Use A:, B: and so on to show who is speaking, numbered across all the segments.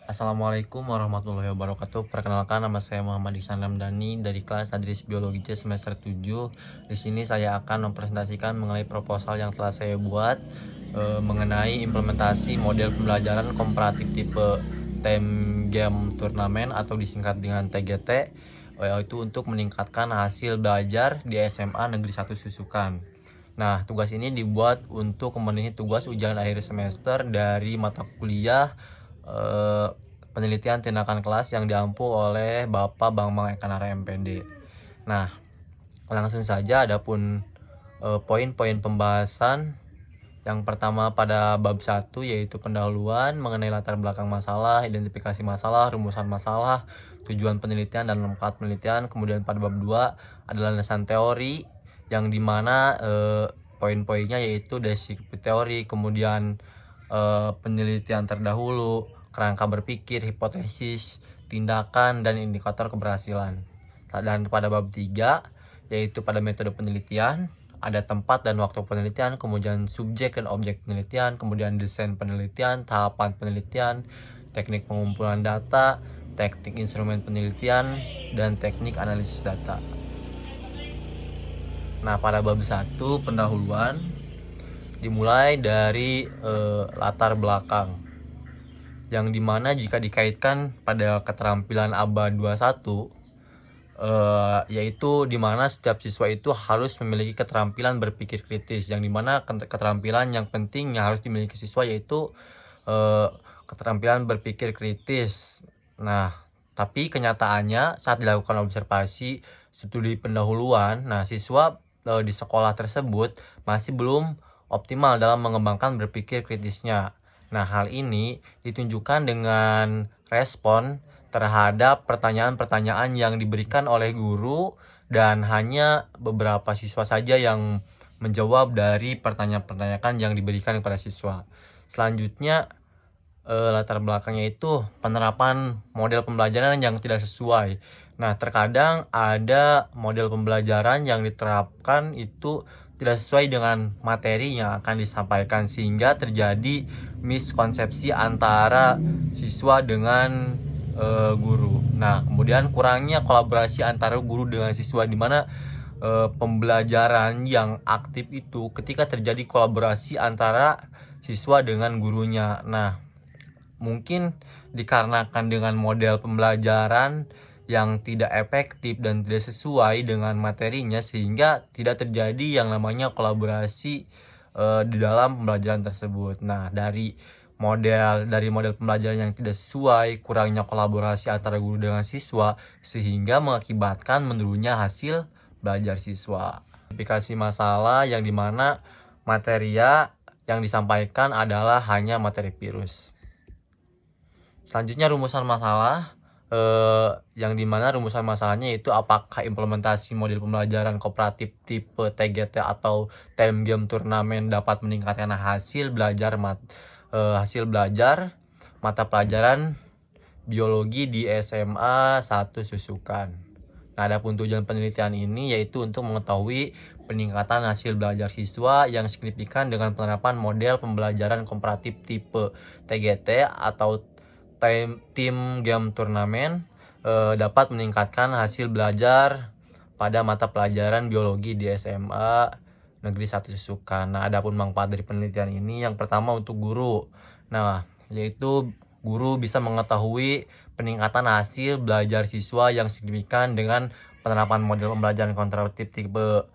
A: Assalamualaikum warahmatullahi wabarakatuh. Perkenalkan, nama saya Muhammad Iksan Ramdhani dari kelas Adris Biologi C semester 7. Di sini saya akan mempresentasikan mengenai proposal yang telah saya buat mengenai implementasi model pembelajaran komparatif tipe Time Game Turnamen atau disingkat dengan TGT, yaitu untuk meningkatkan hasil belajar di SMA Negeri 1 Susukan. Nah, tugas ini dibuat untuk memenuhi tugas ujian akhir semester dari mata kuliah penelitian tindakan kelas yang diampu oleh Bapak Bambang Ekanara MPD. Nah, langsung saja adapun poin-poin pembahasan. Yang pertama pada bab 1 yaitu pendahuluan mengenai latar belakang masalah, identifikasi masalah, rumusan masalah, tujuan penelitian dan manfaat penelitian. Kemudian pada bab 2 adalah landasan teori yang dimana poin-poinnya yaitu deskripsi teori, kemudian penelitian terdahulu, kerangka berpikir, hipotesis, tindakan, dan indikator keberhasilan. Dan pada bab 3 yaitu pada metode penelitian, ada tempat dan waktu penelitian, kemudian subjek dan objek penelitian, kemudian desain penelitian, tahapan penelitian, teknik pengumpulan data, teknik instrumen penelitian, dan teknik analisis data. Nah, pada bab 1 pendahuluan dimulai dari latar belakang, yang dimana jika dikaitkan pada keterampilan ABA 21, yaitu dimana setiap siswa itu harus memiliki keterampilan berpikir kritis, yang dimana keterampilan yang penting yang harus dimiliki siswa yaitu keterampilan berpikir kritis. Nah, tapi kenyataannya saat dilakukan observasi studi pendahuluan, nah siswa di sekolah tersebut masih belum optimal dalam mengembangkan berpikir kritisnya. Nah, hal ini ditunjukkan dengan respon terhadap pertanyaan-pertanyaan yang diberikan oleh guru, dan hanya beberapa siswa saja yang menjawab dari pertanyaan-pertanyaan yang diberikan kepada siswa. Selanjutnya latar belakangnya itu penerapan model pembelajaran yang tidak sesuai. Nah, terkadang ada model pembelajaran yang diterapkan itu tidak sesuai dengan materi yang akan disampaikan, sehingga terjadi miskonsepsi antara siswa dengan guru. Nah, kemudian kurangnya kolaborasi antara guru dengan siswa, di mana pembelajaran yang aktif itu ketika terjadi kolaborasi antara siswa dengan gurunya. Nah, mungkin dikarenakan dengan model pembelajaran yang tidak efektif dan tidak sesuai dengan materinya, sehingga tidak terjadi yang namanya kolaborasi di dalam pembelajaran tersebut. Nah, dari model pembelajaran yang tidak sesuai, kurangnya kolaborasi antara guru dengan siswa, sehingga mengakibatkan menurunnya hasil belajar siswa. Identifikasi masalah yang dimana materia yang disampaikan adalah hanya materi virus. Selanjutnya rumusan masalah, yang dimana rumusan masalahnya itu apakah implementasi model pembelajaran kooperatif tipe TGT atau Time Game Turnamen dapat meningkatkan hasil belajar mata pelajaran biologi di SMA 1 Susukan. Nah, adapun tujuan penelitian ini yaitu untuk mengetahui peningkatan hasil belajar siswa yang signifikan dengan penerapan model pembelajaran komparatif tipe TGT atau Tim Game Turnamen dapat meningkatkan hasil belajar pada mata pelajaran biologi di SMA Negeri 1 Susukan. Nah, adapun manfaat dari penelitian ini, yang pertama untuk guru. Nah, yaitu guru bisa mengetahui peningkatan hasil belajar siswa yang signifikan dengan penerapan model pembelajaran komparatif tipe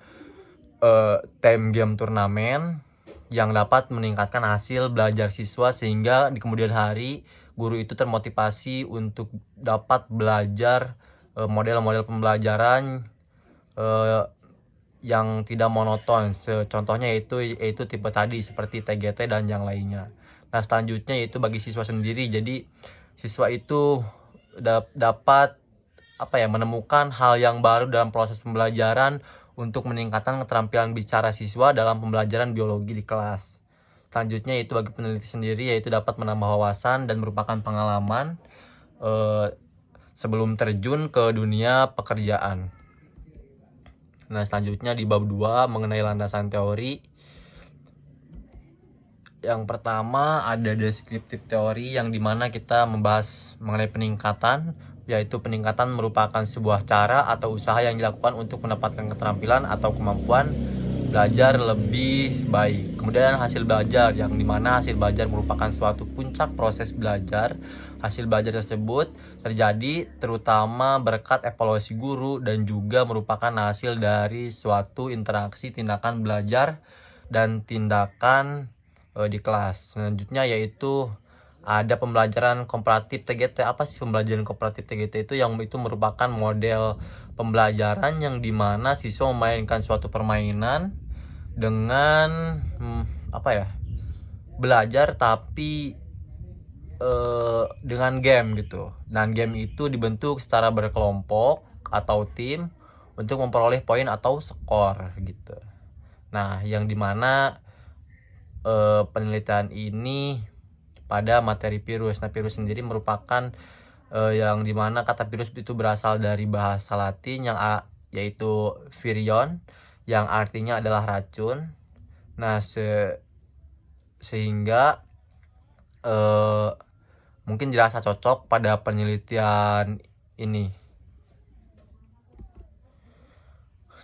A: Time Game Turnamen yang dapat meningkatkan hasil belajar siswa, sehingga di kemudian hari guru itu termotivasi untuk dapat belajar model-model pembelajaran yang tidak monoton. Contohnya yaitu tipe tadi seperti TGT dan yang lainnya. Nah, selanjutnya yaitu bagi siswa sendiri. Jadi siswa itu dapat menemukan hal yang baru dalam proses pembelajaran untuk meningkatkan keterampilan bicara siswa dalam pembelajaran biologi di kelas. Selanjutnya itu bagi peneliti sendiri, yaitu dapat menambah wawasan dan merupakan pengalaman sebelum terjun ke dunia pekerjaan. Nah, selanjutnya di bab 2 mengenai landasan teori. Yang pertama ada deskriptif teori yang dimana kita membahas mengenai peningkatan, yaitu peningkatan merupakan sebuah cara atau usaha yang dilakukan untuk mendapatkan keterampilan atau kemampuan belajar lebih baik. Kemudian hasil belajar, yang dimana hasil belajar merupakan suatu puncak proses belajar. Hasil belajar tersebut terjadi terutama berkat evaluasi guru dan juga merupakan hasil dari suatu interaksi tindakan belajar dan tindakan di kelas. Selanjutnya yaitu ada pembelajaran komparatif TGT. Apa sih pembelajaran komparatif TGT itu? Yang itu merupakan model pembelajaran yang dimana siswa memainkan suatu permainan dengan belajar tapi dengan game gitu. Dan game itu dibentuk secara berkelompok atau tim untuk memperoleh poin atau skor gitu. Nah, yang dimana penelitian ini pada materi virus. Nah, virus sendiri merupakan yang dimana kata virus itu berasal dari bahasa Latin yang yaitu virion, yang artinya adalah racun. Nah, sehingga mungkin dirasa cocok pada penelitian ini.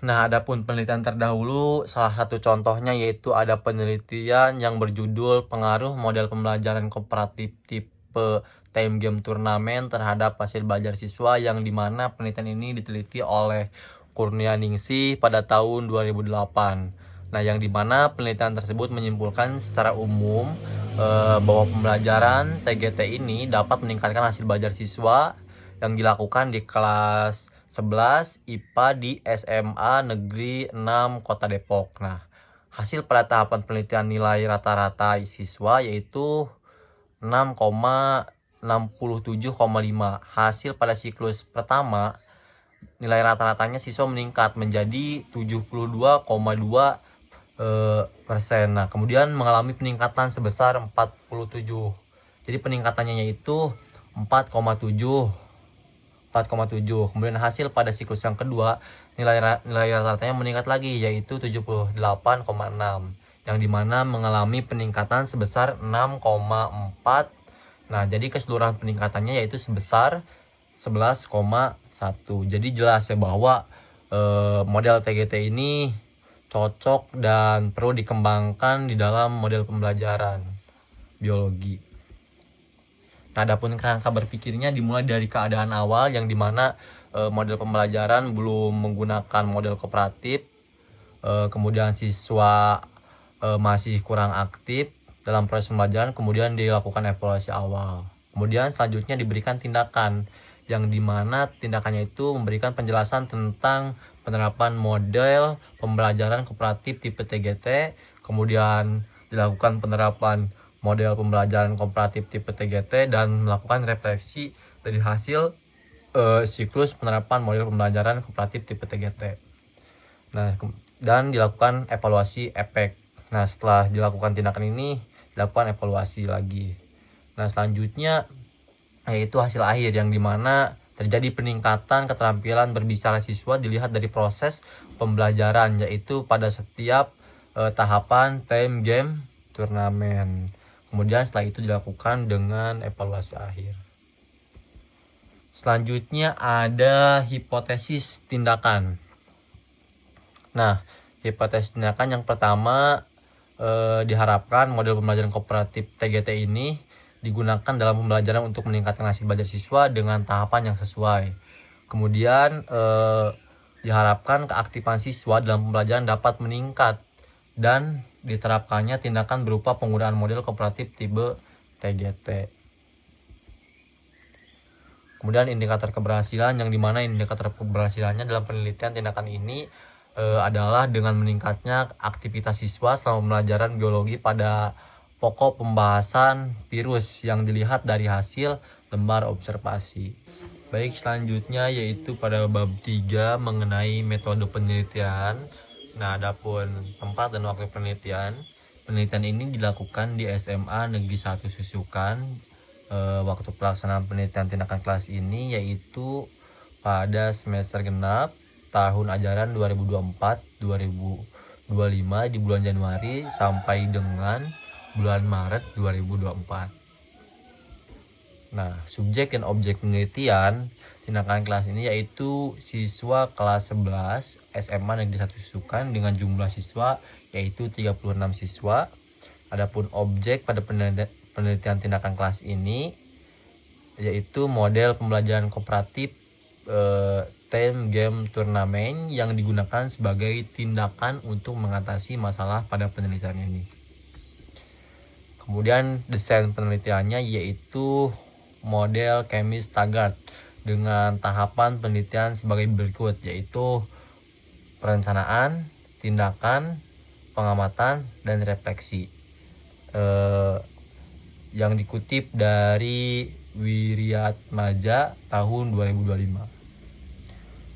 A: Nah, adapun penelitian terdahulu, salah satu contohnya yaitu ada penelitian yang berjudul pengaruh model pembelajaran komparatif tipe time game turnamen terhadap hasil belajar siswa, yang dimana penelitian ini diteliti oleh Kurnianingsih pada tahun 2008. Nah, yang dimana penelitian tersebut menyimpulkan secara umum bahwa pembelajaran TGT ini dapat meningkatkan hasil belajar siswa yang dilakukan di kelas 11 IPA di SMA Negeri 6 Kota Depok. Nah, hasil pada tahapan penelitian nilai rata-rata siswa yaitu 6,67,5. Hasil pada siklus pertama nilai rata-ratanya siswa meningkat menjadi 72,2%. Nah, kemudian mengalami peningkatan sebesar 47. Jadi peningkatannya yaitu 4,7. Kemudian hasil pada siklus yang kedua nilai rata-ratanya meningkat lagi yaitu 78,6, yang dimana mengalami peningkatan sebesar 6,4. Nah, jadi keseluruhan peningkatannya yaitu sebesar 11,1. Jadi jelas ya bahwa model TGT ini cocok dan perlu dikembangkan di dalam model pembelajaran biologi. Nah, adapun kerangka berpikirnya dimulai dari keadaan awal yang dimana model pembelajaran belum menggunakan model kooperatif, kemudian siswa masih kurang aktif dalam proses pembelajaran, kemudian dilakukan evaluasi awal. Kemudian selanjutnya diberikan tindakan yang dimana tindakannya itu memberikan penjelasan tentang penerapan model pembelajaran kooperatif tipe TGT, kemudian dilakukan penerapan model pembelajaran komparatif tipe TGT dan melakukan refleksi dari hasil siklus penerapan model pembelajaran komparatif tipe TGT. Nah, dan dilakukan evaluasi efek. Nah, setelah dilakukan tindakan ini, dilakukan evaluasi lagi. Nah, selanjutnya yaitu hasil akhir yang dimana terjadi peningkatan keterampilan berbicara siswa dilihat dari proses pembelajaran, yaitu pada setiap tahapan time game turnamen. Kemudian setelah itu dilakukan dengan evaluasi akhir. Selanjutnya ada hipotesis tindakan. Nah, hipotesis tindakan yang pertama diharapkan model pembelajaran kooperatif TGT ini digunakan dalam pembelajaran untuk meningkatkan hasil belajar siswa dengan tahapan yang sesuai. Kemudian diharapkan keaktifan siswa dalam pembelajaran dapat meningkat dan diterapkannya tindakan berupa penggunaan model kooperatif tipe TGT. Kemudian indikator keberhasilan yang dimana indikator keberhasilannya dalam penelitian tindakan ini adalah dengan meningkatnya aktivitas siswa selama pembelajaran biologi pada pokok pembahasan virus yang dilihat dari hasil lembar observasi. Baik, selanjutnya yaitu pada bab 3 mengenai metode penelitian. Nah, adapun tempat dan waktu penelitian ini dilakukan di SMA Negeri 1 Susukan. Waktu pelaksanaan penelitian tindakan kelas ini yaitu pada semester genap tahun ajaran 2024-2025 di bulan Januari sampai dengan bulan Maret 2024. Nah, subjek dan objek penelitian tindakan kelas ini yaitu siswa kelas 11 SMA Negeri 1 Susukan dengan jumlah siswa yaitu 36 siswa. Adapun objek pada penelitian tindakan kelas ini yaitu model pembelajaran kooperatif time game turnamen yang digunakan sebagai tindakan untuk mengatasi masalah pada penelitian ini. Kemudian desain penelitiannya yaitu model Chemist Taggart dengan tahapan penelitian sebagai berikut, yaitu perencanaan, tindakan, pengamatan, dan refleksi. Yang dikutip dari Wiryatmaja tahun 2025.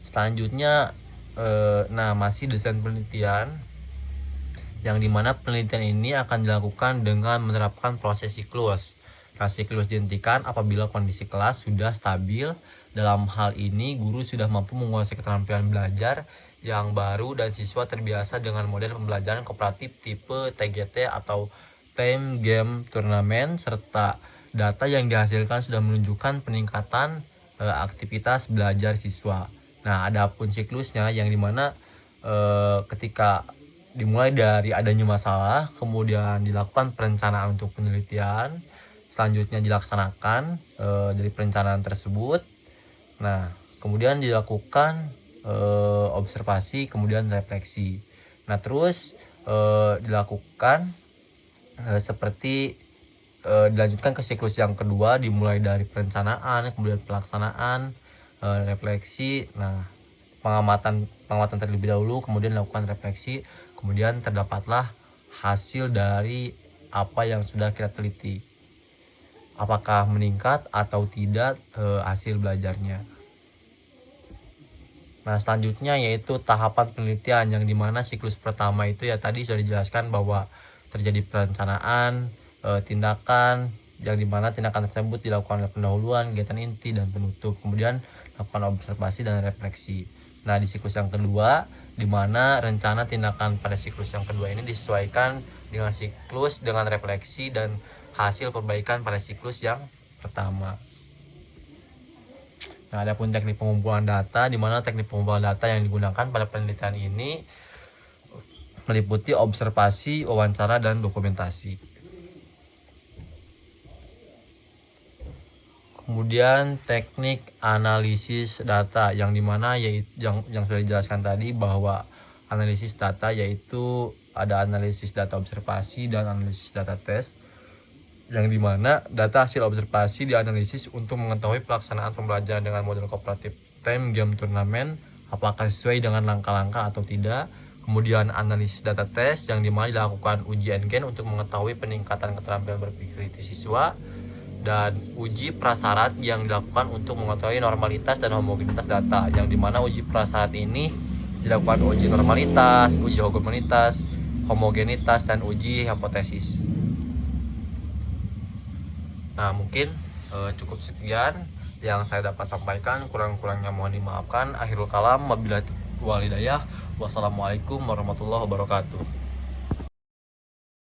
A: Selanjutnya masih desain penelitian yang dimana penelitian ini akan dilakukan dengan menerapkan proses siklus. Nah, siklus dihentikan apabila kondisi kelas sudah stabil. Dalam hal ini, guru sudah mampu menguasai keterampilan belajar yang baru dan siswa terbiasa dengan model pembelajaran kooperatif tipe TGT atau Time Game Turnamen, serta data yang dihasilkan sudah menunjukkan peningkatan aktivitas belajar siswa. Nah, adapun siklusnya yang dimana ketika dimulai dari adanya masalah, kemudian dilakukan perencanaan untuk penelitian, selanjutnya dilaksanakan dari perencanaan tersebut. Nah, kemudian dilakukan observasi, kemudian refleksi. Nah, terus dilakukan seperti dilanjutkan ke siklus yang kedua, dimulai dari perencanaan, kemudian pelaksanaan, refleksi. Nah, pengamatan terlebih dahulu, kemudian lakukan refleksi, kemudian terdapatlah hasil dari apa yang sudah kita teliti, apakah meningkat atau tidak hasil belajarnya. Nah, selanjutnya yaitu tahapan penelitian, yang dimana siklus pertama itu ya tadi sudah dijelaskan bahwa terjadi perencanaan, tindakan, yang dimana tindakan tersebut dilakukan oleh pendahuluan, kegiatan inti, dan penutup. Kemudian lakukan observasi dan refleksi. Nah, di siklus yang kedua, dimana rencana tindakan pada siklus yang kedua ini disesuaikan dengan siklus, dengan refleksi dan hasil perbaikan pada siklus yang pertama. Nah, adapun teknik pengumpulan data, di mana teknik pengumpulan data yang digunakan pada penelitian ini meliputi observasi, wawancara, dan dokumentasi. Kemudian teknik analisis data, yang dimana yaitu yang sudah dijelaskan tadi bahwa analisis data yaitu ada analisis data observasi dan analisis data tes, yang dimana data hasil observasi dianalisis untuk mengetahui pelaksanaan pembelajaran dengan model kooperatif time game turnamen apakah sesuai dengan langkah-langkah atau tidak. Kemudian analisis data tes, yang dimana dilakukan uji NGen untuk mengetahui peningkatan keterampilan berpikir kritis siswa, dan uji prasyarat yang dilakukan untuk mengetahui normalitas dan homogenitas data, yang dimana uji prasyarat ini dilakukan uji normalitas, uji homogenitas, dan uji hipotesis. Nah, mungkin cukup sekian yang saya dapat sampaikan, kurang-kurangnya mohon dimaafkan. Akhirul kalam, wabillahi walhidayah. Wassalamualaikum warahmatullahi wabarakatuh.